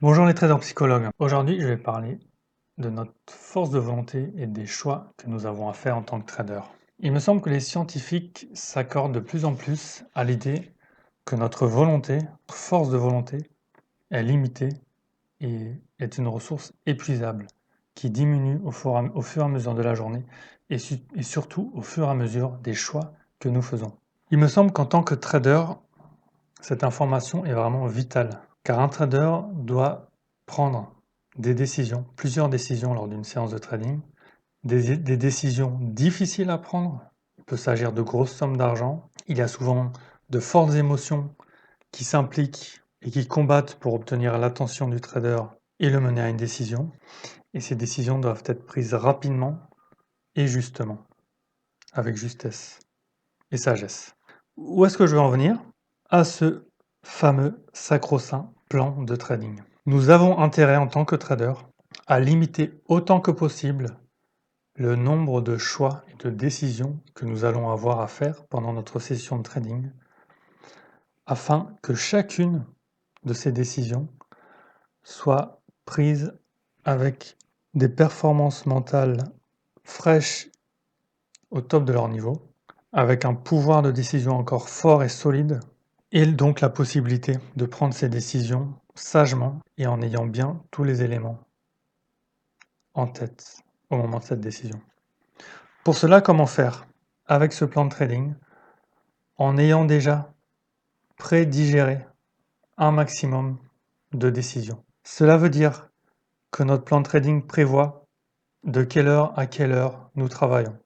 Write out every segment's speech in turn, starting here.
Bonjour les traders psychologues. Aujourd'hui, je vais parler de notre force de volonté et des choix que nous avons à faire en tant que trader. Il me semble que les scientifiques s'accordent de plus en plus à l'idée que notre volonté, notre force de volonté, est limitée et est une ressource épuisable qui diminue au fur et à mesure de la journée et surtout au fur et à mesure des choix que nous faisons. Il me semble qu'en tant que trader, cette information est vraiment vitale, car un trader doit prendre des décisions, plusieurs décisions lors d'une séance de trading, des décisions difficiles à prendre. Il peut s'agir de grosses sommes d'argent. Il y a souvent de fortes émotions qui s'impliquent et qui combattent pour obtenir l'attention du trader et le mener à une décision. Et ces décisions doivent être prises rapidement et justement, avec justesse et sagesse. Où est-ce que je veux en venir? À ce fameux sacro-saint plan de trading. Nous avons intérêt en tant que trader à limiter autant que possible le nombre de choix et de décisions que nous allons avoir à faire pendant notre session de trading afin que chacune de ces décisions soit prise avec des performances mentales fraîches au top de leur niveau, avec un pouvoir de décision encore fort et solide, et donc la possibilité de prendre ces décisions sagement et en ayant bien tous les éléments en tête au moment de cette décision. Pour cela, comment faire? Avec ce plan de trading, en ayant déjà prédigéré un maximum de décisions. Cela veut dire que notre plan de trading prévoit de quelle heure à quelle heure nous travaillons,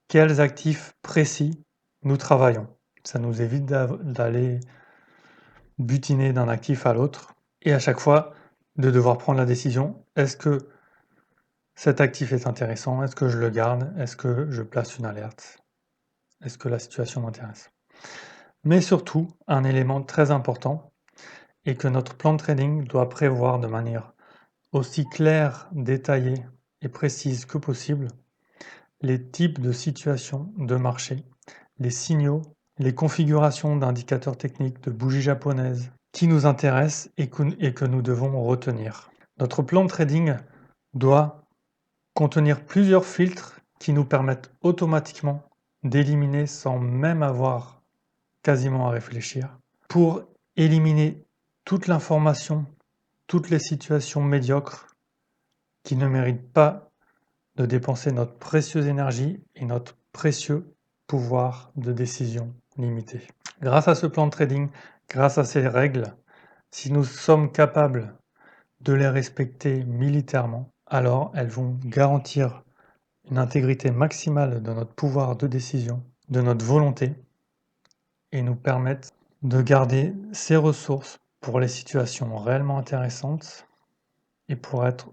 quels actifs précis nous travaillons. Ça nous évite d'aller butiner d'un actif à l'autre et à chaque fois de devoir prendre la décision, est-ce que cet actif est intéressant? Est-ce que je le garde? Est-ce que je place une alerte? Est-ce que la situation m'intéresse? Mais surtout, un élément très important est que notre plan de trading doit prévoir de manière aussi claire, détaillée et précise que possible les types de situations de marché, les signaux, les configurations d'indicateurs techniques, de bougies japonaises qui nous intéressent et que nous devons retenir. Notre plan de trading doit contenir plusieurs filtres qui nous permettent automatiquement d'éliminer sans même avoir quasiment à réfléchir, pour éliminer toute l'information, toutes les situations médiocres qui ne méritent pas de dépenser notre précieuse énergie et notre précieux pouvoir de décision limité. Grâce à ce plan de trading, grâce à ces règles, si nous sommes capables de les respecter militairement, alors elles vont garantir une intégrité maximale de notre pouvoir de décision, de notre volonté, et nous permettre de garder ces ressources pour les situations réellement intéressantes et pour être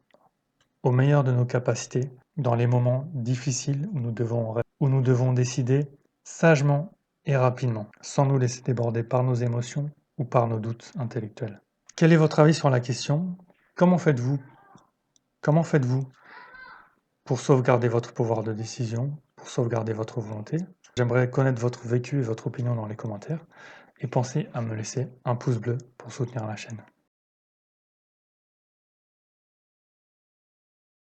au meilleur de nos capacités dans les moments difficiles où nous devons décider sagement et rapidement, sans nous laisser déborder par nos émotions ou par nos doutes intellectuels. Quel est votre avis sur la question? Comment faites-vous? Comment faites-vous pour sauvegarder votre pouvoir de décision, pour sauvegarder votre volonté? J'aimerais connaître votre vécu et votre opinion dans les commentaires. Et pensez à me laisser un pouce bleu pour soutenir la chaîne.